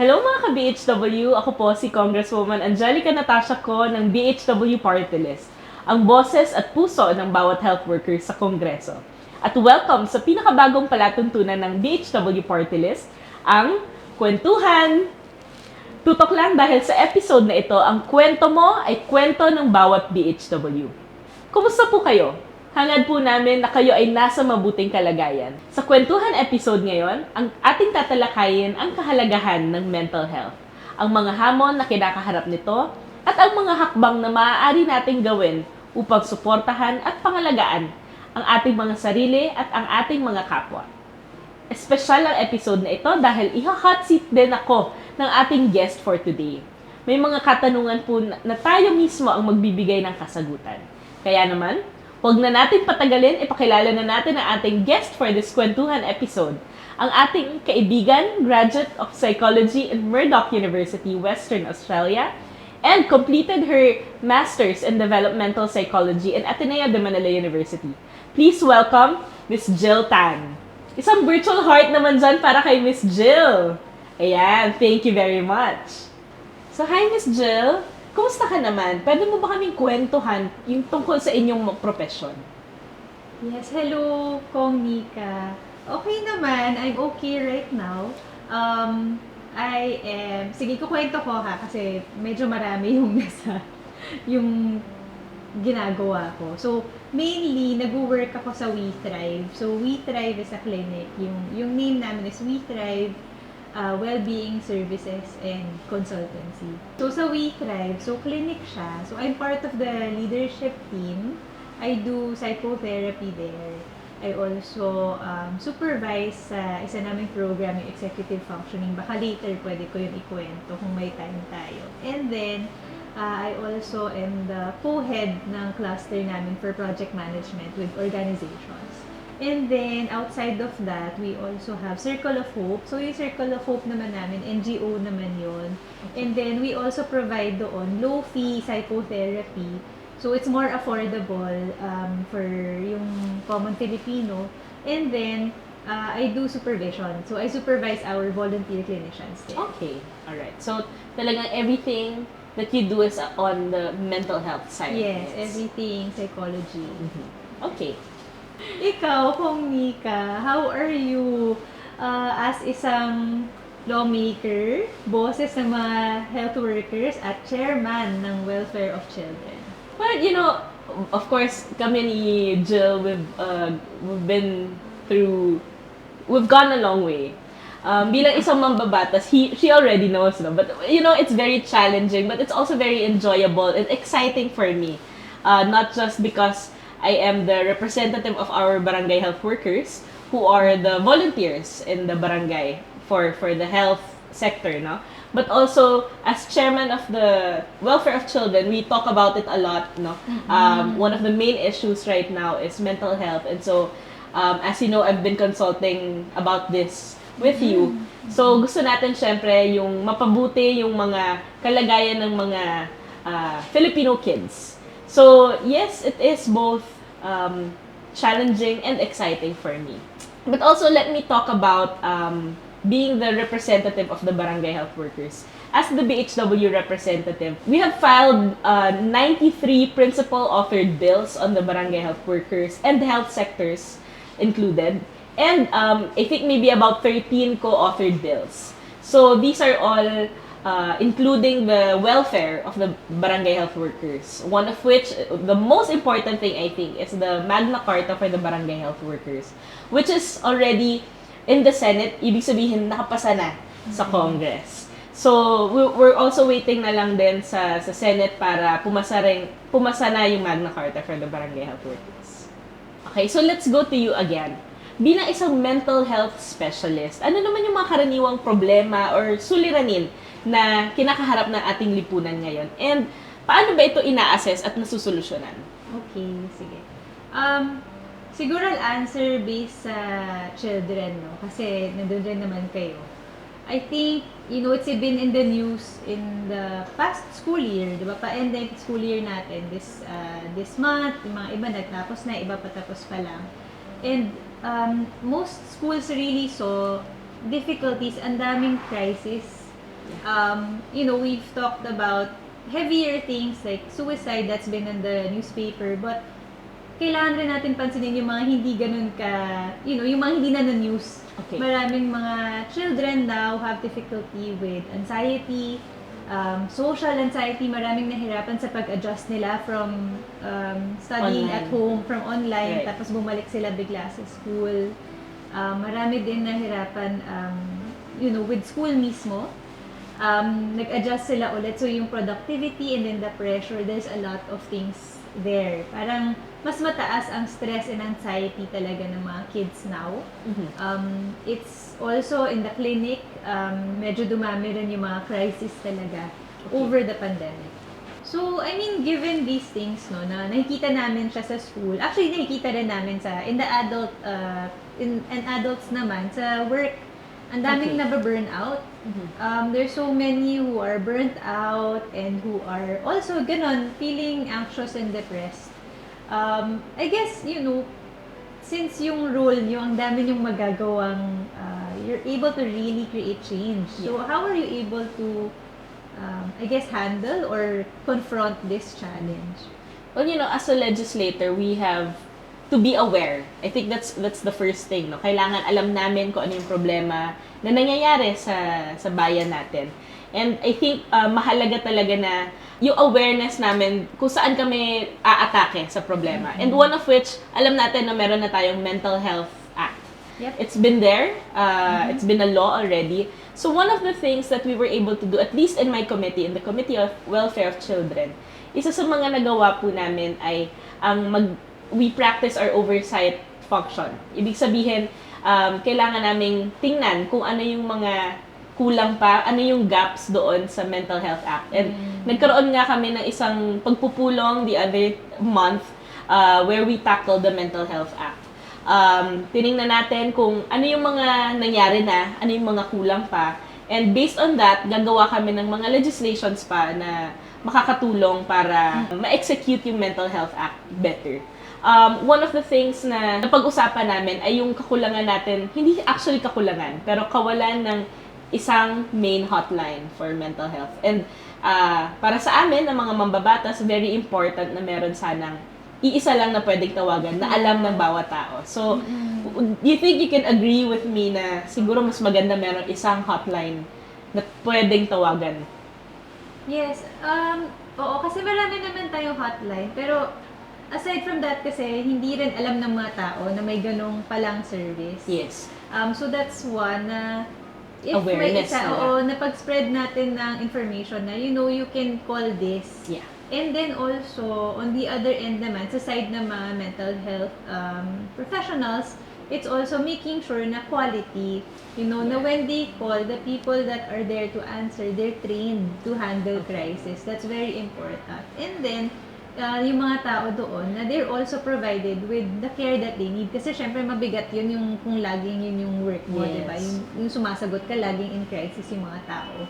Hello mga ka-BHW! Ako po si Congresswoman Angelica Natasha Co ng BHW Party List, ang boses at puso ng bawat health worker sa Kongreso. At welcome sa pinakabagong palatuntunan ng BHW Party List, ang Kwentuhan! Tutok lang dahil sa episode na ito, ang kwento mo ay kwento ng bawat BHW. Kumusta po kayo? Hangad po namin na kayo ay nasa mabuting kalagayan. Sa Kwentuhan episode ngayon, ang ating tatalakayin ang kahalagahan ng mental health, ang mga hamon na kinakaharap nito, at ang mga hakbang na maaari nating gawin upang suportahan at pangalagaan ang ating mga sarili at ang ating mga kapwa. Espesyal ang episode na ito dahil iha-hot seat din ako ng ating guest for today. May mga katanungan po na tayo mismo ang magbibigay ng kasagutan. Kaya naman, huwag na natin patagalin, ipakilala na natin ang ating guest for this Kwentuhan episode, ang ating kaibigan, graduate of psychology in Murdoch University, Western Australia, and completed her master's in developmental psychology in Ateneo de Manila University. Please welcome Miss Jill Tan. Isang virtual heart naman dyan para kay Miss Jill. Ayan, thank you very much. So, hi Miss Jill. Kumusta ka naman? Pwede mo ba kaming kwentuhan yung tungkol sa inyong profession? Yes, hello, Cong Nikka. Okay naman, I'm okay right now. Sige, kukwento ko ha, kasi medyo marami yung yung ginagawa ko. So, mainly, nag-work ako sa 𝗍𝗵𝗶𝗀. So, 𝗍𝗵𝗶𝗀 is a clinic. Yung name namin is 𝗍𝗵𝗶𝗀 Well-being Services and Consultancy. So, sa 𝗍𝗵𝗶𝗀, so clinic siya. So, I'm part of the leadership team. I do psychotherapy there. I also supervise sa isa naming program, yung executive functioning. Baka later pwede ko yung ikwento kung may time tayo. And then, I also am the co-head ng cluster namin for project management with organizations. And then, outside of that, we also have Circle of Hope. So, yung Circle of Hope naman namin, NGO naman yun. Okay. And then, we also provide doon low-fee psychotherapy. So, it's more affordable for yung common Filipino. And then, I do supervision. So, I supervise our volunteer clinicians there. Okay, alright. So, talagang everything that you do is on the mental health side. Yes, everything psychology. Mm-hmm. Okay. Ikaw, Cong Nikka, how are you as isang lawmaker, boses ng mga health workers, at chairman ng Welfare of Children? Well, you know, of course, kami ni Jill, we've gone a long way. Bilang isang mambabatas, she already knows, no? But, you know, it's very challenging, but it's also very enjoyable and exciting for me. Not just because I am the representative of our barangay health workers who are the volunteers in the barangay for the health sector, no? But also, as chairman of the Welfare of Children, we talk about it a lot, no? Mm-hmm. One of the main issues right now is mental health. And so, as you know, I've been consulting about this with you. So, gusto natin syempre yung mapabuti yung mga kalagayan ng mga Filipino kids. So, yes, it is both challenging and exciting for me. But also, let me talk about being the representative of the barangay health workers. As the BHW representative, we have filed 93 principal-authored bills on the barangay health workers and the health sectors included. And I think maybe about 13 co-authored bills. So, these are all including the welfare of the barangay health workers. One of which, the most important thing I think, is the Magna Carta for the barangay health workers, which is already in the Senate. Ibig sabihin, nakapasa na sa Congress. So, we're also waiting na lang din sa Senate para pumasa na yung Magna Carta for the barangay health workers. Okay, so let's go to you again. Bilang isang mental health specialist, ano naman yung mga karaniwang problema or suliranin na kinakaharap ng ating lipunan ngayon? And paano ba ito ina-assess at nasusolusyonan? Okay, sige. Siguro I'll answer based sa children, no? Kasi nandun rin naman kayo. I think, you know, it's been in the news in the past school year, di ba? Pa-end ng school year natin, this month, yung mga iba nagtapos na, iba patapos pa lang. And most schools really saw difficulties, ang daming crisis We've talked about heavier things like suicide that's been in the newspaper, but kailangan rin natin pansinin yung mga hindi ganun yung mga hindi na news. Okay. Maraming mga children now have difficulty with anxiety, social anxiety, maraming nahirapan sa pag-adjust nila from studying Online. at home, from online, Right. tapos bumalik sila bigla sa school. Marami din nahirapan, with school mismo. Nag-adjust sila ulit. So, yung productivity and then the pressure, there's a lot of things there. Parang mas mataas ang stress and anxiety talaga ng mga kids now. It's also in the clinic, medyo dumami rin yung mga crisis talaga over the pandemic. So, given these things, na nakikita namin siya sa school, actually, nakikita rin namin in adults naman, sa work, ang daming nababurn out. There's so many who are burnt out and who are also feeling anxious and depressed. I guess, since yung role nyo, ang dami nyong magagawang, you're able to really create change. So, how are you able to, handle or confront this challenge? Well, as a legislator, we have to be aware. I think that's the first thing, no? Kailangan alam namin kung ano yung problema na nangyayari sa bayan natin. And I think mahalaga talaga na yung awareness namin kung saan kami aatake sa problema. And one of which, alam natin na meron na tayong Mental Health Act. Yep. It's been there. It's been a law already. So one of the things that we were able to do, at least in my committee, in the Committee of Welfare of Children, isa sa mga nagawa po namin ay we practice our oversight function. Ibig sabihin, kailangan naming tingnan kung ano yung mga kulang pa, ano yung gaps doon sa Mental Health Act. And nagkaroon nga kami ng isang pagpupulong the other month where we tackled the Mental Health Act. Tiningnan natin kung ano yung mga nangyari na, ano yung mga kulang pa. And based on that, gagawa kami ng mga legislations pa na makakatulong para ma-execute yung Mental Health Act better. One of the things na napag-usapan namin ay yung kakulangan natin, hindi actually kakulangan, pero kawalan ng isang main hotline for mental health. And para sa amin, ng mga mambabatas, very important na meron sanang iisa lang na pwedeng tawagan na alam ng bawat tao. So, do you think you can agree with me na siguro mas maganda meron isang hotline na pwedeng tawagan? Yes. Oo, kasi marami naman tayong hotline, pero aside from that kasi, hindi rin alam ng mga tao na may ganong palang service. Yes. So that's one na if Awareness may isa, na. napag-spread natin ng information na, you can call this. Yeah. And then also, on the other end naman, sa side ng mga mental health professionals, it's also making sure na quality, na when they call, the people that are there to answer, they're trained to handle crisis. That's very important. And then, yung mga tao doon na they're also provided with the care that they need. Kasi syempre mabigat yun yung kung laging yun yung work mo, Yes. diba? Yung sumasagot ka laging in crisis yung mga tao.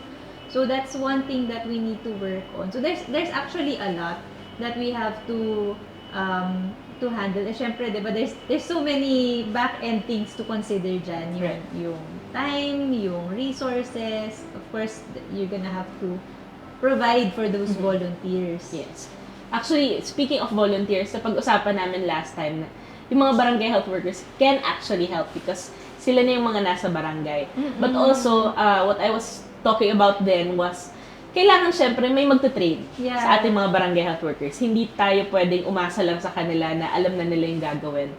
So that's one thing that we need to work on. So there's actually a lot that we have to handle. Syempre, diba, there's so many back-end things to consider dyan. Yung time, yung resources. Of course, you're gonna have to provide for those volunteers. Yes. Actually, speaking of volunteers, sa pag-usapan namin last time, yung mga barangay health workers can actually help because sila na yung mga nasa barangay. But also, what I was talking about then was, kailangan syempre may magte-train sa ating mga barangay health workers. Hindi tayo pwedeng umasa lang sa kanila na alam na nila yung gagawin.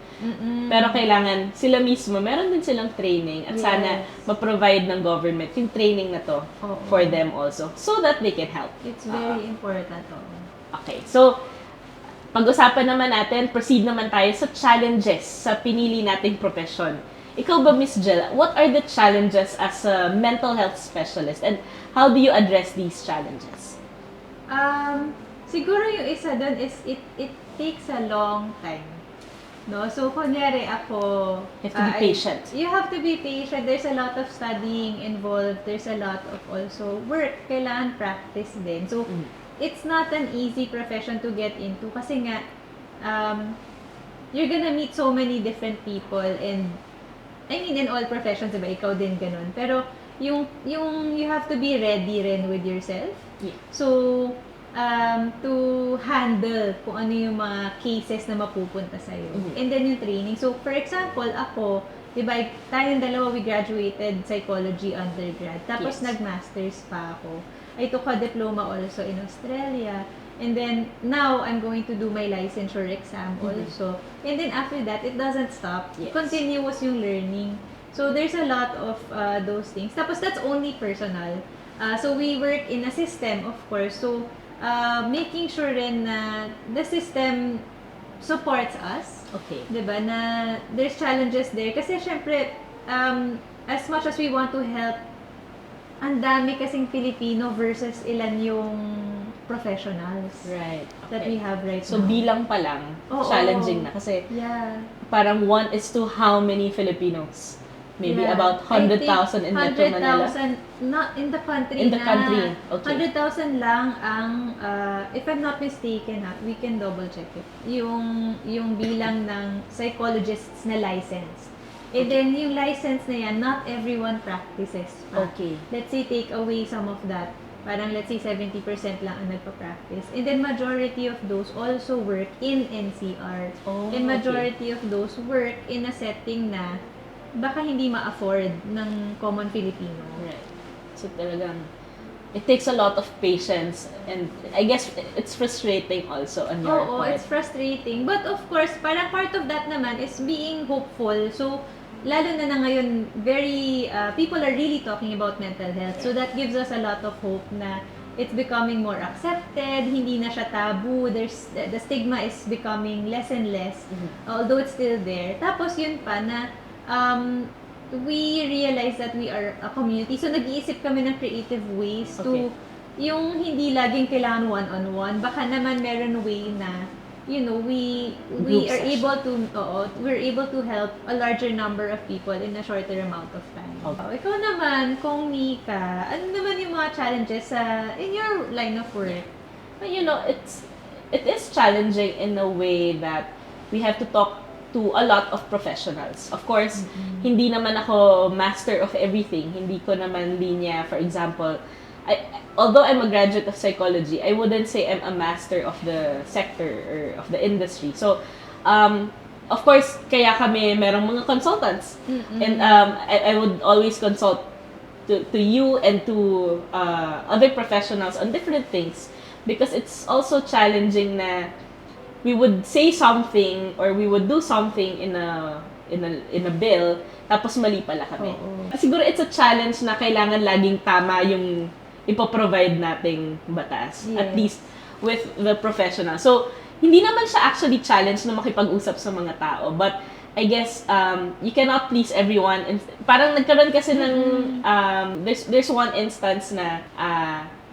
Pero kailangan sila mismo, meron din silang training at sana ma-provide ng government yung training na to for them also so that they can help. It's very important. Okay, so pag-usapan naman natin, proceed naman tayo sa challenges sa pinili nating profession. Ikaw ba, Miss Jel, what are the challenges as a mental health specialist and how do you address these challenges? Siguro yung isa doon is it takes a long time. No? So, kunyari ako... You have to be patient. You have to be patient. There's a lot of studying involved. There's a lot of also work. Kailangan practice din. So, it's not an easy profession to get into kasi nga, you're gonna meet so many different people and, I mean, in all professions, diba? Ikaw din ganun. Pero, yung you have to be ready rin with yourself. Yeah. So, to handle kung ano yung mga cases na mapupunta sa'yo. And then yung training. So, for example, ako, diba, tayong dalawa, we graduated psychology undergrad. Tapos, nag-masters pa ako. I took a diploma also in Australia. And then, now, I'm going to do my licensure exam also. And then, after that, it doesn't stop. Yes. Continuous yung learning. So, there's a lot of those things. Tapos, that's only personal. So, we work in a system, of course. So, making sure rin na the system supports us. Okay. Diba? Na there's challenges there. Kasi, syempre, as much as we want to help, ang dami kasing Filipino versus ilan yung professionals Right. that we have right So, now. bilang pa lang, challenging na. Kasi, parang 1 is to how many Filipinos? Maybe about 100,000 in Metro Manila? 100,000, not in the country. In the country, okay. 100,000 lang ang, if I'm not mistaken, we can double check it. Yung bilang ng psychologists na license. And then, yung license na yan, not everyone practices pa. Okay. Let's say, take away some of that. Parang, let's say, 70% lang ang nagpa-practice. And then, majority of those also work in NCR. And majority of those work in a setting na baka hindi ma-afford ng common Filipino. Right. So, talagang, it takes a lot of patience. And I guess, it's frustrating also on your part. It's frustrating. But, of course, parang part of that naman is being hopeful. So, lalo na ngayon, people are really talking about mental health. So, that gives us a lot of hope na it's becoming more accepted, hindi na siya taboo, the stigma is becoming less and less, although it's still there. Tapos, yun pa na, we realize that we are a community. So, nag-iisip kami ng creative ways to, yung hindi laging kailangan one-on-one, baka naman meron way na, you know, we're able to help a larger number of people in a shorter amount of time. Ikaw naman, Kong Nikka, ano naman yung mga challenges in your line of work? But you know, it is challenging in a way that we have to talk to a lot of professionals. Of course, hindi naman ako master of everything. Hindi ko naman linya, for example, although I'm a graduate of psychology, I wouldn't say I'm a master of the sector or of the industry. So, of course, kaya kami merong mga consultants. And I would always consult to you and to other professionals on different things because it's also challenging na we would say something or we would do something in a bill tapos mali pala kami. Siguro it's a challenge na kailangan laging tama yung ipoprovide nating batas, at least with the professional. So, hindi naman siya actually challenge na makipag-usap sa mga tao, but I guess you cannot please everyone. And parang nagkaroon kasi ng there's one instance na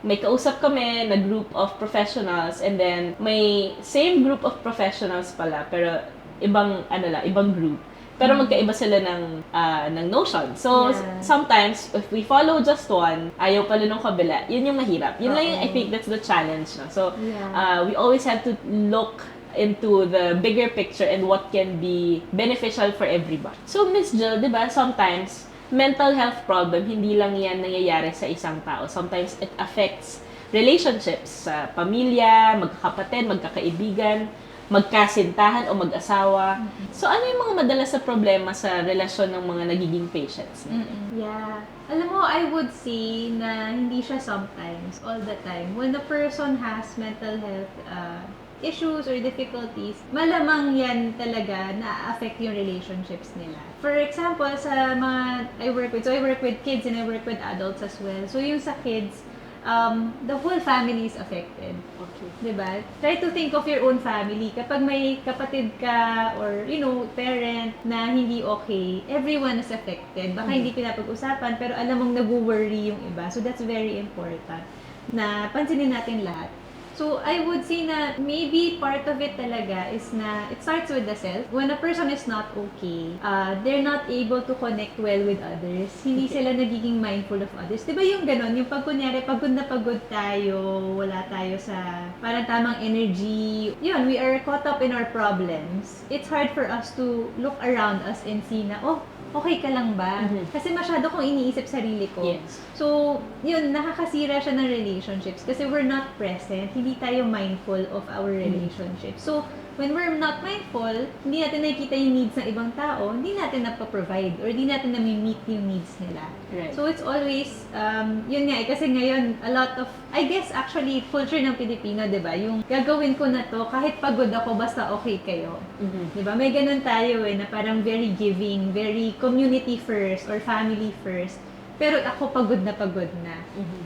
may kausap kami na group of professionals and then may same group of professionals pala pero ibang group. Pero magkaiba sila ng notion. So, sometimes, if we follow just one, ayaw pala nung kabila, yun yung mahirap. Yun lang yung, I think that's the challenge. No? So, we always have to look into the bigger picture and what can be beneficial for everybody. So, Miss Jill, di ba, sometimes, mental health problem, hindi lang yan nangyayari sa isang tao. Sometimes, it affects relationships sa pamilya, magkakapatid, magkakaibigan, magkasintahan o mag-asawa. So, ano yung mga madalas na problema sa relasyon ng mga nagiging patients? Alam mo, I would say na hindi siya sometimes, all the time. When a person has mental health issues or difficulties, malamang yan talaga na-affect yung relationships nila. For example, sa mga I work with kids and I work with adults as well. So, yung sa kids, the whole family is affected. Diba? Try to think of your own family. Kapag may kapatid ka or, parent na hindi okay, everyone is affected. Baka hindi pinapag-usapan, pero alam mong nag-worry yung iba. So, that's very important na pansinin natin lahat. So, I would say na maybe part of it talaga is na it starts with the self. When a person is not okay, they're not able to connect well with others. Hindi sila nagiging mindful of others. Diba yung ganon? Yung pag kunyari, pagod na pagod tayo, wala tayo sa parang tamang energy. Yun, we are caught up in our problems. It's hard for us to look around us and see na, okay ka lang ba? Kasi masyado kong iniisip sarili ko. Yes. So, yun, nakakasira siya ng relationships kasi we're not present, hindi tayo mindful of our relationship. So, when we're not mindful, hindi natin nakikita yung needs ng ibang tao, hindi natin napaprovide or hindi natin nami-meet yung needs nila. Right. So, it's always, yun nga kasi ngayon, a lot of, I guess actually, culture ng Pilipino, di ba? Yung gagawin ko na to, kahit pagod ako, basta okay kayo. Di ba? May ganun tayo na parang very giving, very community first or family first. Pero ako pagod na pagod na.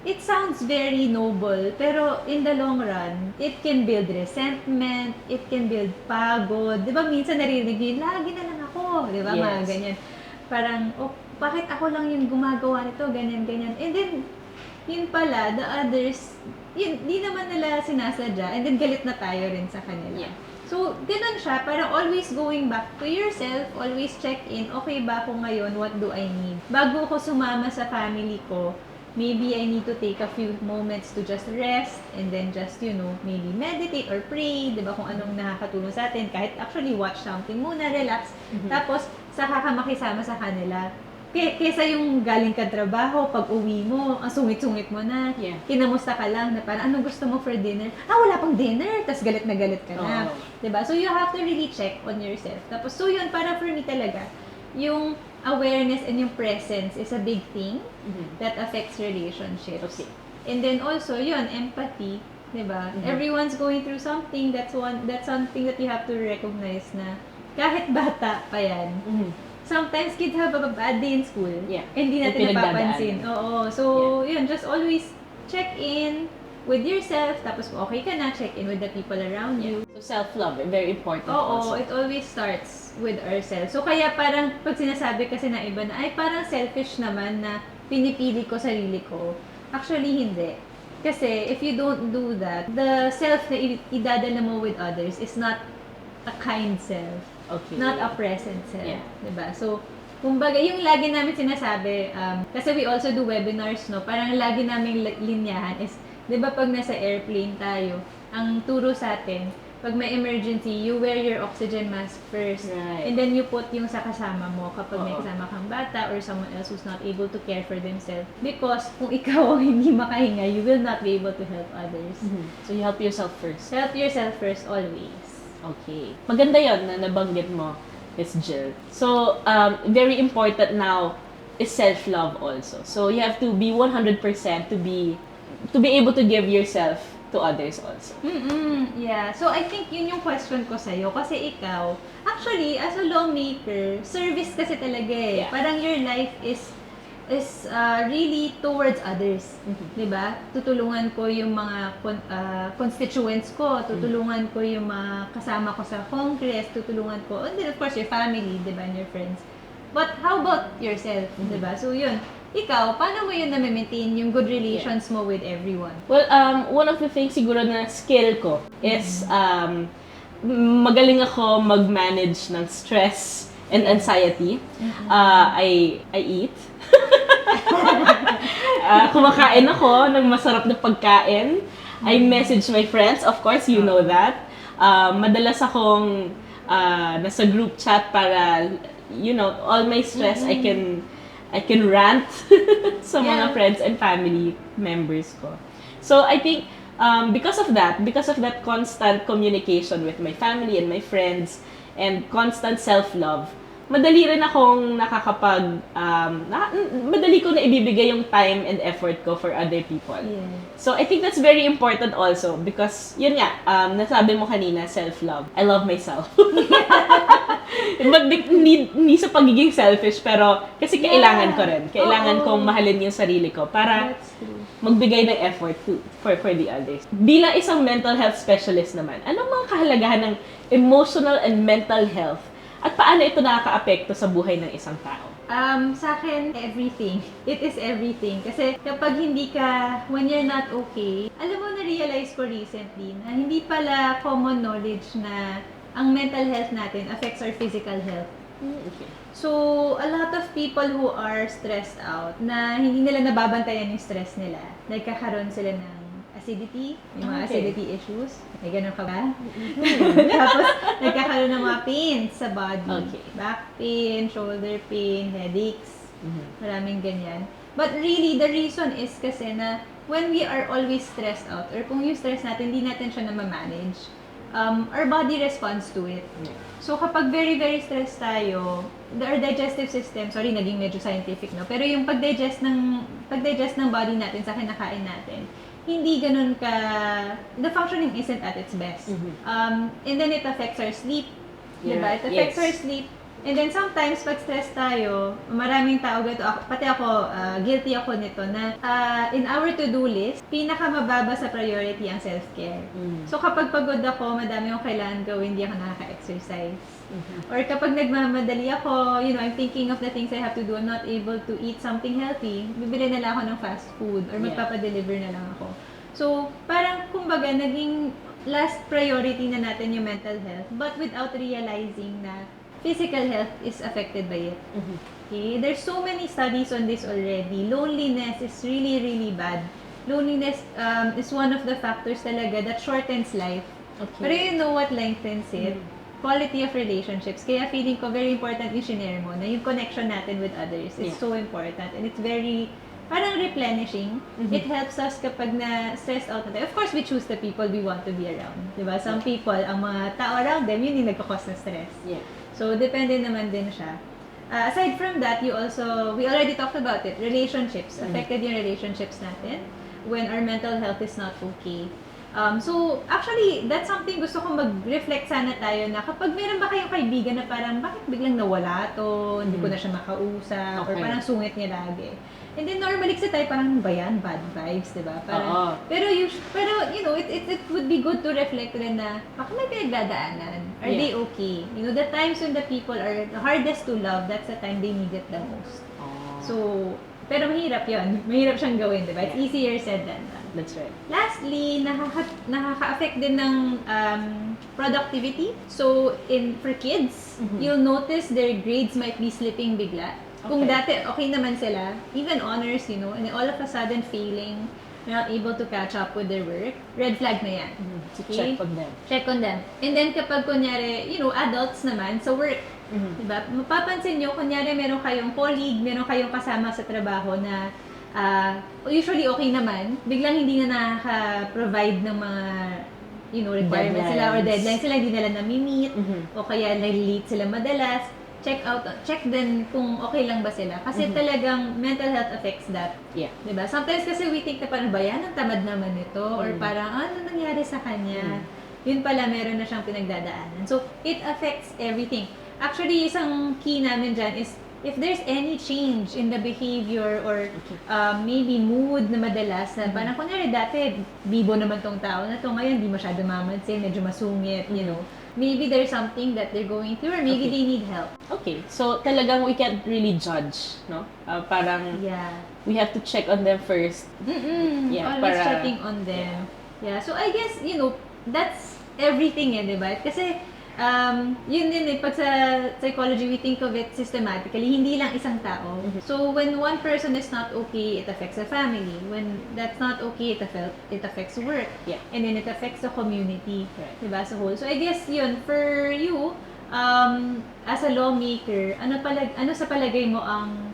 It sounds very noble, pero in the long run, it can build resentment, it can build pagod. Di ba minsan naririnig yun, lagi na lang ako. Di ba? Yes. Mga ganyan. Parang, oh, bakit ako lang yung gumagawa nito, ganyan, ganyan. And then, yun pala, the others, yun, di naman nila sinasadya, and then galit na tayo rin sa kanila. Yeah. So, ganun siya, parang always going back to yourself, always check in, okay ba ako ngayon, what do I need? Bago ako sumama sa family ko, maybe I need to take a few moments to just rest, and then just, you know, maybe meditate or pray, di ba, kung anong nakakatulong sa atin, kahit actually watch something muna, relax, tapos, saka ka makisama sa kanila. Kesa yung galing ka trabaho, pag uwi mo, ang sungit-sungit mo na, kinamusta ka lang, na parang, anong gusto mo for dinner? Wala pang dinner, tas galit na galit ka na. Diba? So, you have to really check on yourself. Tapos, so yun, para for me talaga, yung awareness and yung presence is a big thing that affects relationships. Okay. And then also, yun, empathy, diba? Everyone's going through something, that's something that you have to recognize na kahit bata pa yan, sometimes kids have a bad day in school. Yeah. And hindi natin napapansin. Oo. So, yun, just always check in with yourself. Tapos, okay ka na, check in with the people around you. So, self-love, very important Oo, also. it always starts with ourselves. So, kaya parang, pag sinasabi kasi na iba na, ay parang selfish naman na pinipili ko sarili ko. Actually, hindi. Kasi, if you don't do that, the self na idadala mo with others is not a kind self. Okay. Not a present self. Yeah. Diba? So, kumbaga, yung lagi namin sinasabi, kasi we also do webinars, no? Parang lagi namin linyahan is, diba pag nasa airplane tayo, ang turo sa atin, pag may emergency, you wear your oxygen mask first. Right. And then you put yung sa kasama mo kapag may kasama kang bata or someone else who's not able to care for themselves. Because kung ikaw ang hindi makahinga, you will not be able to help others. So, you help yourself first. Help yourself first always. Okay. Maganda yon na nabanggit mo, Miss Jill. So, very important now is self-love also. So, you have to be 100% to be able to give yourself to others also. Yeah. So, I think yun yung question ko sa'yo. Kasi ikaw, actually, as a lawmaker, service kasi talaga eh. Yeah. Parang your life is really towards others. Diba? Tutulungan ko yung mga constituents ko, tutulungan ko yung mga kasama ko sa Congress, tutulungan ko, and then of course your family, diba, and your friends. But how about yourself? Diba? So yun, ikaw, paano mo yun na-maintain yung good relations mo with everyone? Well, one of the things siguro na skill ko is magaling ako mag-manage ng stress and anxiety. I eat. Kumakain ako ng masarap na pagkain. I message my friends, of course, you know that. Madalas akong nasa group chat para, you know, all my stress I can rant sa mga friends and family members ko. So I think because of that constant communication with my family and my friends and constant self-love, madali rin akong madali ko na ibibigay yung time and effort ko for other people. Yeah. So, I think that's very important also because, yun nga, nasabi mo kanina, self-love. I love myself. But hindi sa pagiging selfish, pero kasi kailangan ko rin. Kailangan kong mahalin yung sarili ko para magbigay ng effort for the others. Bilang isang mental health specialist naman, anong mga kahalagahan ng emotional and mental health? At paano ito nakaka-apekto sa buhay ng isang tao? Sa akin, everything. It is everything. Kasi kapag hindi ka, when you're not okay, alam mo, na-realize ko recently na hindi pala common knowledge na ang mental health natin affects our physical health. Okay. So, a lot of people who are stressed out, na hindi nila nababantayan yung stress nila, nagkakaroon sila ng acidity, yung mga acidity issues. May ganun ka ba? Tapos, nagkakaroon ng mga pains sa body. Okay. Back pain, shoulder pain, headaches. Maraming ganyan. But really, the reason is kasi na when we are always stressed out, or kung yung stress natin, hindi natin siya na-manage, our body responds to it. So, kapag very, very stressed tayo, our digestive system, sorry, naging medyo scientific, no? Pero yung pag-digest ng body natin sa kinakain natin, hindi ganun the functioning isn't at its best. And then it affects our sleep. Diba? It affects our sleep. And then sometimes, pag stress tayo, maraming tao ganito, pati ako, guilty ako nito, na in our to-do list, pinakamababa sa priority ang self-care. So kapag pagod ako, madami akong kailangan gawin, hindi ako nakaka-exercise. Or kapag nagmamadali ako, I'm thinking of the things I have to do, I'm not able to eat something healthy, bibili na lang ako ng fast food, or magpapadeliver na lang ako. So, parang, kumbaga, naging last priority na natin yung mental health, but without realizing na physical health is affected by it. Okay? There's so many studies on this already. Loneliness is really, really bad. Loneliness is one of the factors talaga that shortens life. Okay. Pero you know what lengthens it? Quality of relationships. Kaya feeling ko very important yung shinare mo, na yung connection natin with others is so important. And it's very, parang replenishing. It helps us kapag na-stressed out na tayo. Of course, we choose the people we want to be around. Diba? Some people, ang mga tao around them, yun yung nagkakos ng stress. So, depende naman din siya. Aside from that, we already talked about it, relationships. Affected yung relationships natin when our mental health is not okay. So, actually, that's something gusto kong mag-reflect sana tayo na kapag meron ba kayong kaibigan na parang, bakit biglang nawala to, hindi ko na siya makausap, or parang sungit niya lagi. And then normally kasi tayo parang ba yan? Bad vibes, diba? Parang, pero it would be good to reflect rin na baka may pinagdadaanan. Are they okay? The times when the people are the hardest to love, that's the time they need it the most. So, pero mahirap yun. Mahirap siyang gawin, diba? It's easier said than done. That's right. Lastly, nakaka-affect din ng productivity. So, for kids, you'll notice their grades might be slipping bigla. Kung dati, okay naman sila, even honors, and then all of a sudden failing, they're not able to catch up with their work, red flag na yan. So, check on them. Check on them. And then kapag kunyari, adults naman sa work, diba? Mapapansin nyo, kunyari meron kayong colleague, meron kayong kasama sa trabaho na usually okay naman, biglang hindi na nakaka-provide ng mga requirements sila or deadlines sila, hindi nila na-meet, o kaya nag-late sila madalas. Check din kung okay lang ba sila. Kasi talagang mental health affects that. Diba? Sometimes kasi we think na parang bayan, ang tamad naman ito. Or parang, ano nangyari sa kanya? Yun pala, meron na siyang pinagdadaanan. So, it affects everything. Actually, isang key namin dyan is, if there's any change in the behavior or maybe mood na madalas, na parang kunyari dati, bibo naman tong tao na to, ngayon di masyado mamansin, medyo masungit, maybe there's something that they're going through or maybe they need help. Okay, so talagang we can't really judge, no? Parang we have to check on them first. Always checking on them. So I guess, that's everything diba? Kasi yun din pag sa psychology, we think of it systematically, hindi lang isang tao. So, when one person is not okay, it affects the family. When that's not okay, it affects work. And then it affects the community, diba, as a whole. So, I guess yun, for you, as a lawmaker, ano sa palagay mo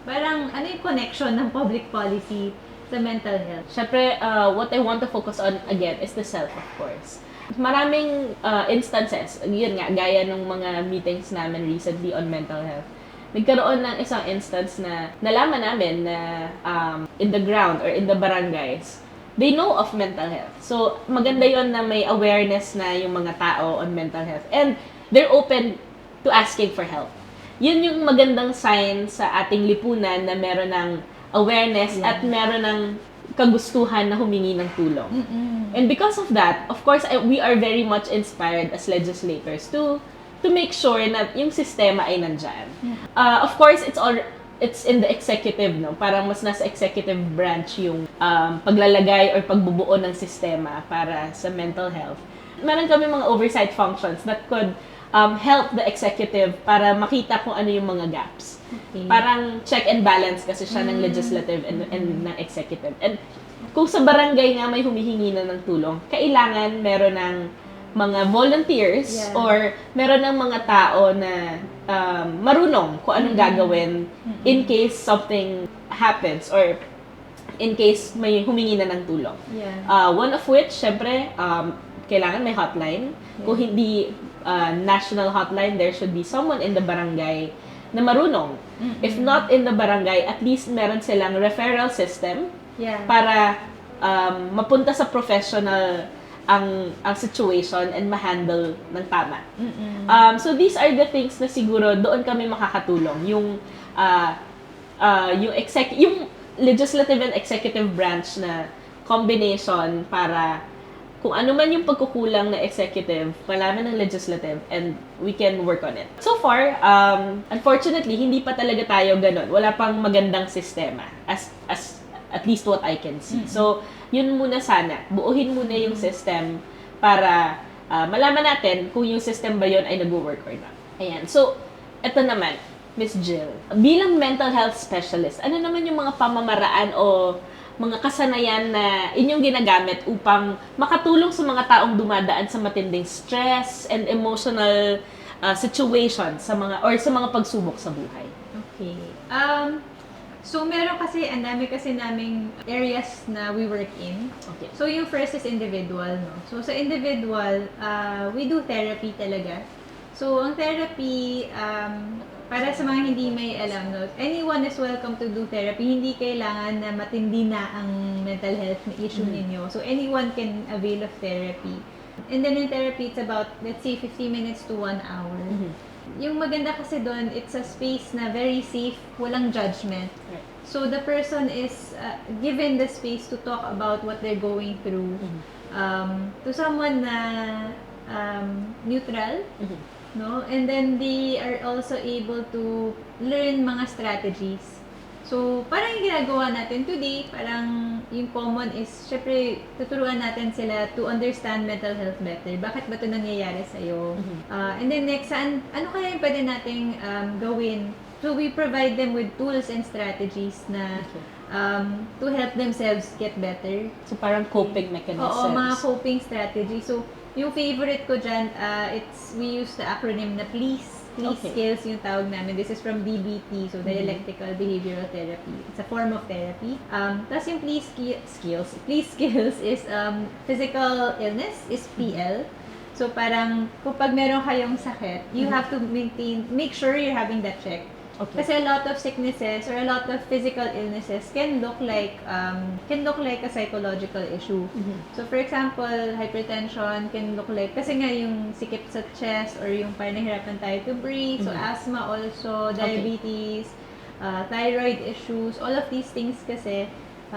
parang, ano yung connection ng public policy sa mental health? Syempre, what I want to focus on, again, is the self, of course. Maraming instances, yun nga, gaya ng mga meetings namin recently on mental health. Nagkaroon ng isang instance na nalaman namin na in the ground or in the barangays, they know of mental health. So, maganda yon na may awareness na yung mga tao on mental health. And they're open to asking for help. Yun yung magandang sign sa ating lipunan na meron ng awareness at meron ng kagustuhan na humingi ng tulong. And because of that, of course, we are very much inspired as legislators to make sure na yung sistema ay nandyan. Of course, it's in the executive, no? Parang mas nasa executive branch yung paglalagay or pagbubuo ng sistema para sa mental health. Meron kami mga oversight functions that could help the executive para makita kung ano yung mga gaps. Parang check and balance kasi siya ng legislative and ng executive. And kung sa barangay nga may humihingi na ng tulong, kailangan meron ng mga volunteers or meron ng mga tao na marunong kung anong gagawin in case something happens or in case may humingi na ng tulong. One of which, syempre, kailangan may hotline. Kung hindi national hotline, there should be someone in the barangay na marunong. If not in the barangay, at least meron silang referral system para mapunta sa professional ang situation and ma-handle ng tama. So these are the things na siguro doon kami makakatulong. Yung legislative and executive branch na combination para kung ano man yung pagkukulang na executive, malaman ng legislative, and we can work on it. So far, unfortunately, hindi pa talaga tayo ganun. Wala pang magandang sistema as at least what I can see. So, yun muna sana. Buuhin muna yung system para malaman natin kung yung system ba yun ay nag-work or not. Ayan. So, eto naman, Miss Jill. Bilang mental health specialist, ano naman yung mga pamamaraan o mga kasanayan na inyong ginagamit upang makatulong sa mga taong dumadaan sa matinding stress and emotional situation sa mga pagsubok sa buhay? Okay. So, meron kasi, ang dami kasi naming areas na we work in. Okay. So, yung first is individual, no? So, sa individual, we do therapy talaga. So, ang therapy, para sa mga hindi may alam, no, anyone is welcome to do therapy. Hindi kailangan na matindi na ang mental health na issue ninyo. So, anyone can avail of therapy. And then in therapy, it's about, let's say, 50 minutes to 1 hour. Yung maganda kasi doon, it's a space na very safe, walang judgment. So, the person is given the space to talk about what they're going through to someone na neutral. No? And then they are also able to learn mga strategies. So, parang yung ginagawa natin today, parang yung common is, syempre, tuturuan natin sila to understand mental health better. Bakit ba ito nangyayari sa'yo? And then next, ano kaya yung pwede nating gawin? So, we provide them with tools and strategies na to help themselves get better. So, parang coping mechanisms. Oo, mga coping strategies. So, yung favorite ko dyan, we use the acronym na PLEASE. PLEASE skills yung tawag namin. This is from DBT, so Dialectical Behavioral Therapy. It's a form of therapy. Tapos yung PLEASE skills is physical illness, is PL. So parang, kapag meron kayong sakit, you have to make sure you're having that check. Kasi a lot of sicknesses or a lot of physical illnesses can look like a psychological issue. So for example, hypertension can look like, kasi nga yung sikip sa chest or yung parang nahirapan tayo to breathe. So asthma also, diabetes, thyroid issues, all of these things kasi,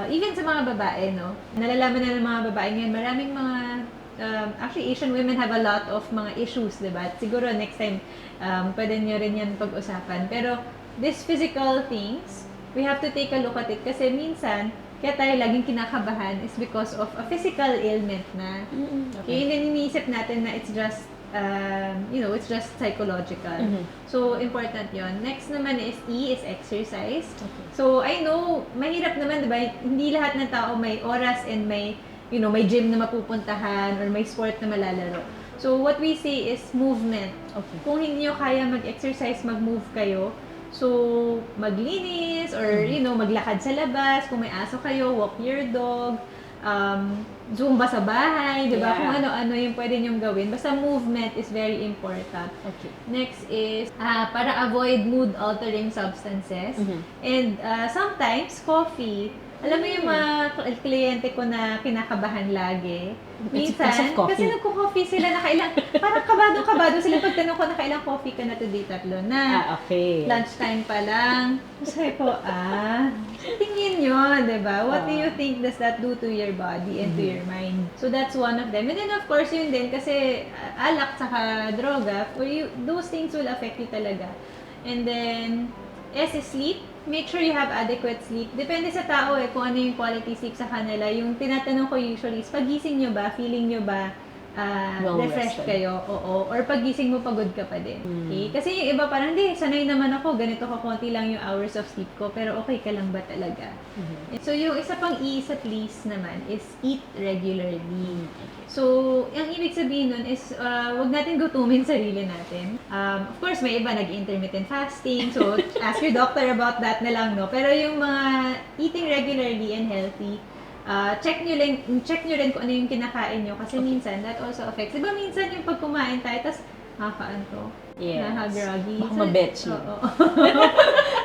even sa mga babae, no? Nalalaman na ng mga babae ngayon, maraming mga actually, Asian women have a lot of mga issues, diba? Siguro next time, pwede nyo rin yan pag-usapan. Pero, these physical things, we have to take a look at it. Kasi minsan, kaya tayo laging kinakabahan is because of a physical ailment na. Okay, and then iniisip natin na it's just, it's just psychological. So, important yon. Next naman is E, is exercise. So, I know, mahirap naman, diba? Hindi lahat ng tao may oras and may gym na mapupuntahan or may sport na malalaro. So, what we say is movement. Kung hindi nyo kaya mag-exercise, mag-move kayo. So, maglinis or, maglakad sa labas. Kung may aso kayo, walk your dog. Zumba sa bahay, diba? Kung ano-ano yung pwede nyong gawin. Basta movement is very important. Next is, para avoid mood-altering substances. And sometimes, coffee. Alam mo yung mga kliyente ko na kinakabahan lagi. Minsan, kasi nagko-coffee sila parang kabado sila pagtanong ko nakailang coffee ka na today, 3 na. Lunchtime pa lang. Sabi ko, tingin yun, diba? What do you think does that do to your body and to your mind? So that's one of them. And then of course, yun din, kasi alak saka droga, those things will affect you talaga. And then, S is sleep. Make sure you have adequate sleep. Depende sa tao kung ano yung quality sleep sa kanila. Yung tinatanong ko usually is, pagising nyo ba, feeling nyo ba, refreshed Well-rested. kayo, oo. Or pagising mo, pagod ka pa din. Okay? Kasi yung iba parang, hindi, sanay naman ako, ganito konti lang yung hours of sleep ko, pero okay ka lang ba talaga? So, yung isa pang E sa please naman is eat regularly. So, ang ibig sabihin nun is, wag natin gutumin sarili natin. Of course, may iba nag-intermittent fasting, so ask your doctor about that na lang, no? Pero yung mga eating regularly and healthy, check nyo rin kung ano yung kinakain nyo kasi minsan that also affects. Diba minsan yung pag kumain tayo, tas nakakaanto, nakagroggy. Baka 𝗵𝗵𝗀𝐃.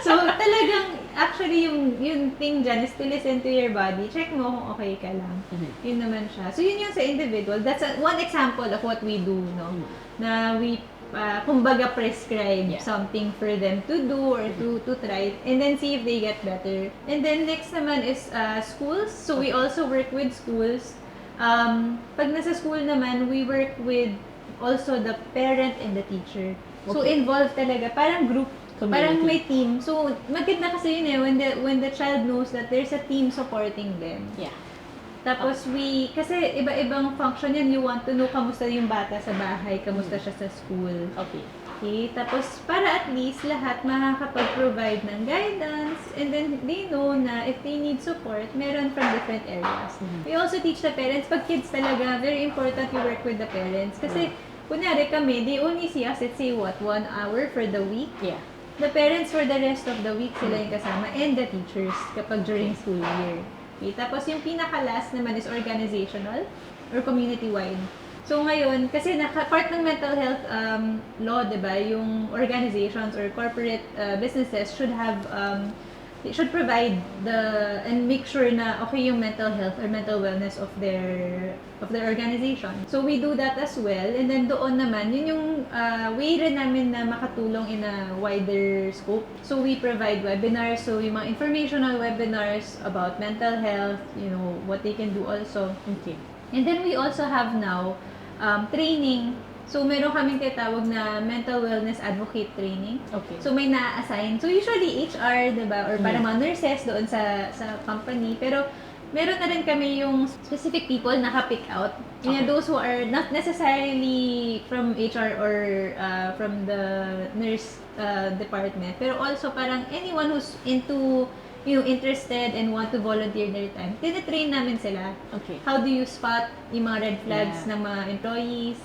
So, talagang, actually, yung thing dyan is to listen to your body. Check mo kung okay ka lang. Yun naman siya. So, yun yung sa individual. That's one example of what we do, no? Na we, kumbaga, prescribe something for them to do or to try and then see if they get better. And then, next naman is schools. So, we also work with schools. Pag nasa school naman, we work with also the parent and the teacher. So, involved talaga. Parang group. Community. Parang may team. So, maganda kasi yun when the child knows that there's a team supporting them. Yeah. Tapos kasi iba-ibang function yan. You want to know kamusta yung bata sa bahay, kamusta siya sa school. Okay. Tapos, para at least lahat makakapag-provide ng guidance and then they know na if they need support, meron from different areas. We also teach the parents, pag kids talaga, very important you work with the parents. Kasi, kunyari kami, they only see us, let's say, 1 hour for the week. Yeah. The parents for the rest of the week, sila yung kasama, and the teachers kapag during school year. Okay. Tapos yung pinaka-last naman is organizational or community-wide. So ngayon, kasi part ng mental health law, diba, yung organizations or corporate businesses should have should provide and make sure na okay yung mental health or mental wellness of their organization. So we do that as well, and then doon naman yun yung way rin namin na makatulong in a wider scope. So we provide webinars, so yung mga informational webinars about mental health, you know, what they can do also. Okay. And then we also have now training. So, meron kaming tinatawag na mental wellness advocate training. Okay. So, may na-assign. So, usually HR, diba? Or para mga nurses doon sa company. Pero, meron na rin kami yung specific people na ka-pick out. Okay. Those who are not necessarily from HR or from the nurse department. Pero also, parang anyone who's into interested and want to volunteer their time. Tine-train namin sila. Okay. How do you spot yung mga red flags ng mga employees?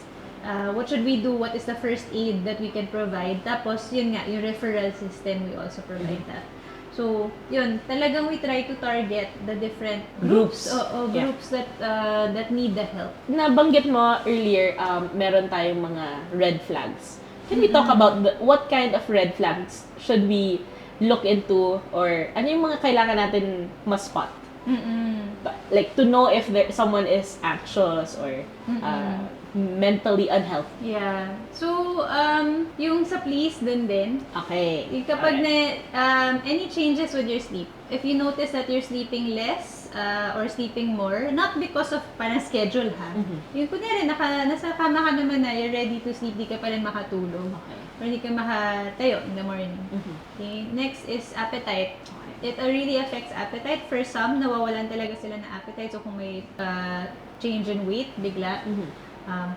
What should we do? What is the first aid that we can provide? Tapos, yun nga, yung referral system, we also provide that. So, yun, talagang we try to target the different groups that need the help. Nabanggit mo earlier, meron tayong mga red flags. Can we talk about what kind of red flags should we look into, or ano yung mga kailangan natin ma-spot? Like, to know if someone is anxious or mentally unhealthy. Yeah. So, yung sa please dun din. Okay. Kapag any changes with your sleep, if you notice that you're sleeping less or sleeping more, not because of parang schedule ha. Yung kunyari, nasa kama ka naman na you're ready to sleep, di ka pa rin makatulog. Okay. Or hindi ka makatayo in the morning. Okay. Next is appetite. It really affects appetite. For some, nawawalan talaga sila ng appetite. So, kung may change in weight, bigla,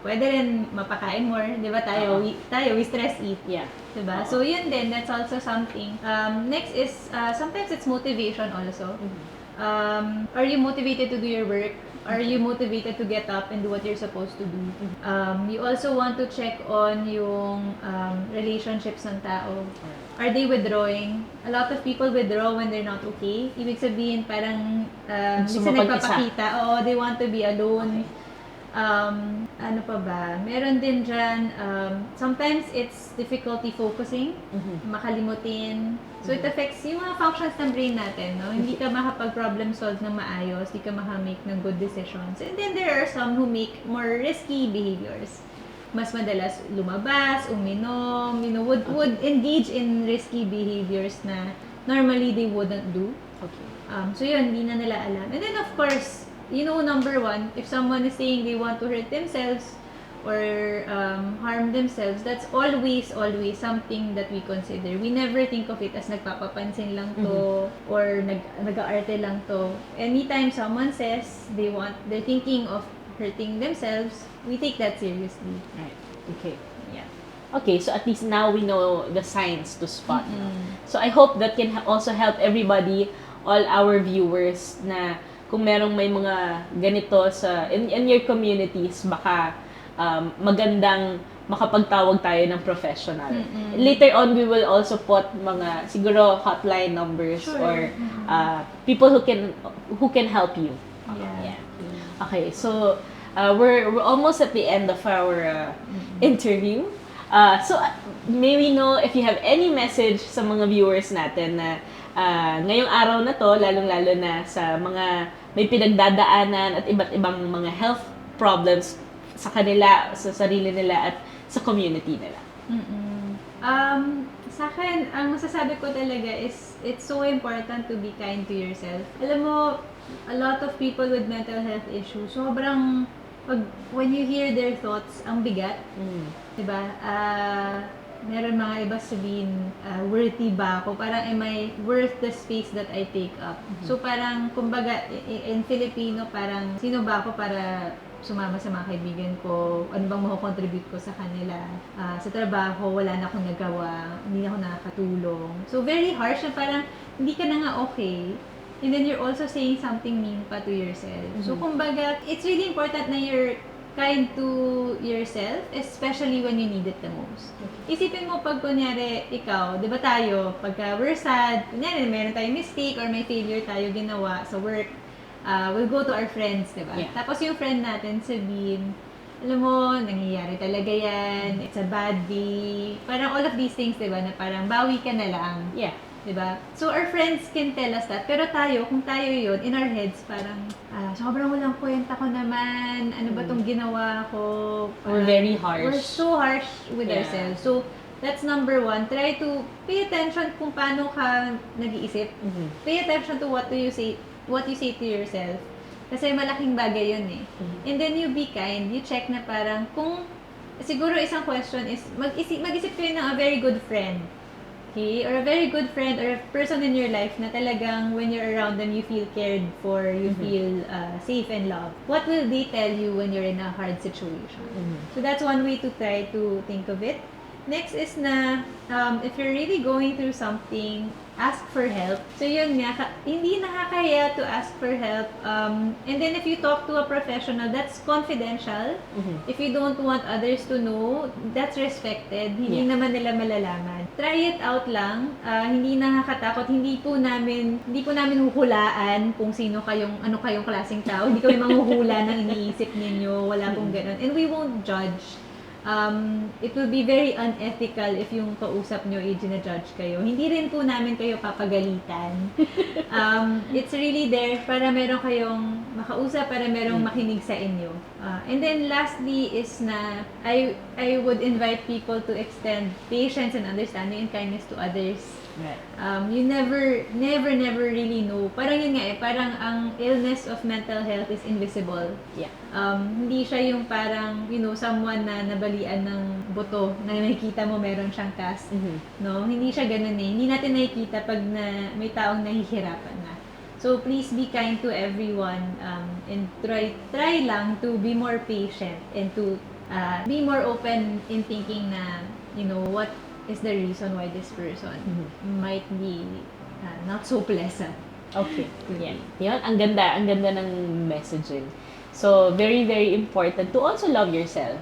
pwede rin mapakain more. Di ba tayo, we stress eat. Yeah. Diba? So, yun din. That's also something. Next is, sometimes it's motivation also. Are you motivated to do your work? Are you motivated to get up and do what you're supposed to do? You also want to check on yung relationships ng tao. Are they withdrawing? A lot of people withdraw when they're not okay. Ibig sabihin parang hindi sila nagpapakita. Oo, they want to be alone. Ano pa ba? Meron din dyan, sometimes it's difficulty focusing, makalimutin. So, it affects yung mga functions ng brain natin, no? Hindi ka makapag-problem solve ng maayos, hindi ka makamake ng good decisions. And then, there are some who make more risky behaviors. Mas madalas lumabas, uminom, would engage in risky behaviors na normally they wouldn't do. Okay. So, yun, hindi na nila alam. And then, of course, number one, if someone is saying they want to hurt themselves or harm themselves, that's always something that we consider. We never think of it as nagpapapansin lang to or nag-aarte lang to. Anytime someone says they're thinking of hurting themselves, we take that seriously. Right. Okay. Yeah. Okay, so at least now we know the signs to spot. No? So I hope that can also help everybody, all our viewers, na kung merong may mga ganito in your communities, baka magandang makapagtawag tayo ng professional. Later on, we will also put mga siguro hotline numbers or people who can help you. Yeah. Okay, so we're almost at the end of our interview. So may we know if you have any message sa mga viewers natin na ngayong araw na to, lalong-lalo na sa mga may pinagdadaanan at iba't ibang mga health problems sa kanila, sa sarili nila at sa community nila. Sa akin, ang masasabi ko talaga is it's so important to be kind to yourself. Alam mo, a lot of people with mental health issues, sobrang when you hear their thoughts, ang bigat. Diba? Meron mga iba sabihin, worthy ba ako? Parang, am I worth the space that I take up? So parang, kumbaga, in Filipino, parang, sino ba ako para sumama sa mga kaibigan ko? Ano bang mako-contribute ko sa kanila? Sa trabaho, wala na akong nagawa, hindi na ako nakakatulong. So very harsh na parang, hindi ka na nga okay. And then you're also saying something mean pa to yourself. So kumbaga, it's really important na you're kind to yourself, especially when you need it the most. Isipin mo pag kunyari, ikaw, di ba tayo, pagka we're sad, kunyari meron tayong mistake or may failure tayo ginawa sa work, we'll go to our friends, di ba? Yeah. Tapos yung friend natin sabihin, alam mo, nangyayari talaga yan, it's a bad day, parang all of these things, di ba, na parang bawi ka na lang. Yeah. Diba? So, our friends can tell us that. Pero tayo, kung tayo yun, in our heads, parang, sobrang walang kwenta ko naman. Ano ba tong ginawa ko? We're very harsh. We're so harsh with ourselves. So, that's number one. Try to pay attention kung paano ka nag-iisip. Pay attention to what you say to yourself. Kasi malaking bagay yun eh. And then you be kind. You check na parang, kung, siguro isang question is, mag-isip kayo ng a very good friend. Okay? Or a very good friend or a person in your life na talagang when you're around them, you feel cared for, you feel safe and loved. What will they tell you when you're in a hard situation? So that's one way to try to think of it. Next is na, if you're really going through something, ask for help. So yun nga, hindi nakakahiya to ask for help. And then if you talk to a professional, that's confidential. If you don't want others to know, that's respected. Hindi naman nila malalaman. Try it out lang. Hindi nakakatakot. Hindi po namin huhulaan kung ano kayong klaseng tao. Hindi kami manghuhula ng iniisip ninyo. Wala pong ganun. And we won't judge. It will be very unethical if yung kausap nyo i-judge kayo. Hindi rin po namin kayo papagalitan. It's really there para meron kayong makausap, para merong makinig sa inyo. And then lastly is na I would invite people to extend patience and understanding and kindness to others. Right. You never really know. Parang yun nga parang ang illness of mental health is invisible. Yeah. Hindi siya yung parang, someone na nabalian ng buto, na nakikita mo meron siyang cast. No? Hindi siya ganun eh. Hindi natin nakikita pag may taong nahihirapan na. So, please be kind to everyone and try lang to be more patient and to be more open in thinking na, what is the reason why this person might be not so pleasant. Okay. Yeah. Yun, ang ganda ng messaging. So, very, very important to also love yourself.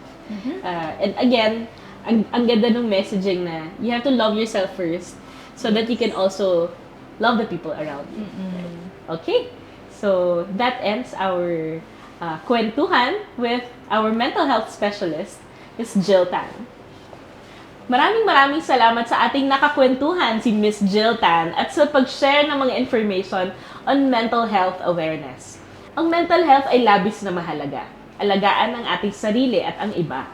And again, ang ganda ng messaging na you have to love yourself first so that you can also love the people around you. Okay? So, that ends our kwentuhan with our mental health specialist, Ms. Jill Tan. Maraming salamat sa ating nakakwentuhan si Ms. Jill Tan at sa pag-share ng mga information on mental health awareness. Ang mental health ay labis na mahalaga. Alagaan ang ating sarili at ang iba.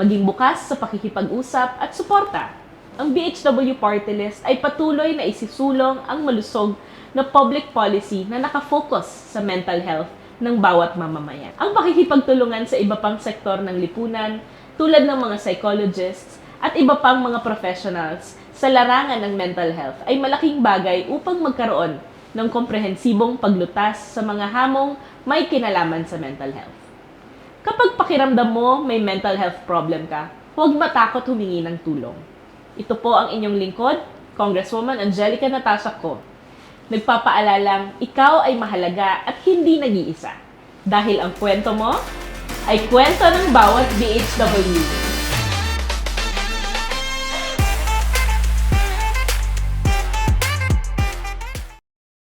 Maging bukas sa pakikipag-usap at suporta. Ang 𝗵HW Party List ay patuloy na isisulong ang malusog na public policy na nakafocus sa mental health ng bawat mamamayan. Ang pakikipagtulungan sa iba pang sektor ng lipunan tulad ng mga psychologists at iba pang mga professionals sa larangan ng mental health ay malaking bagay upang magkaroon ng komprehensibong paglutas sa mga hamong may kinalaman sa mental health. Kapag pakiramdam mo may mental health problem ka, huwag matakot humingi ng tulong. Ito po ang inyong lingkod, Congresswoman Angelica Natasha Co. Nagpapaalalang ikaw ay mahalaga at hindi nag-iisa. Dahil ang kwento mo ay kwento ng bawat BHW.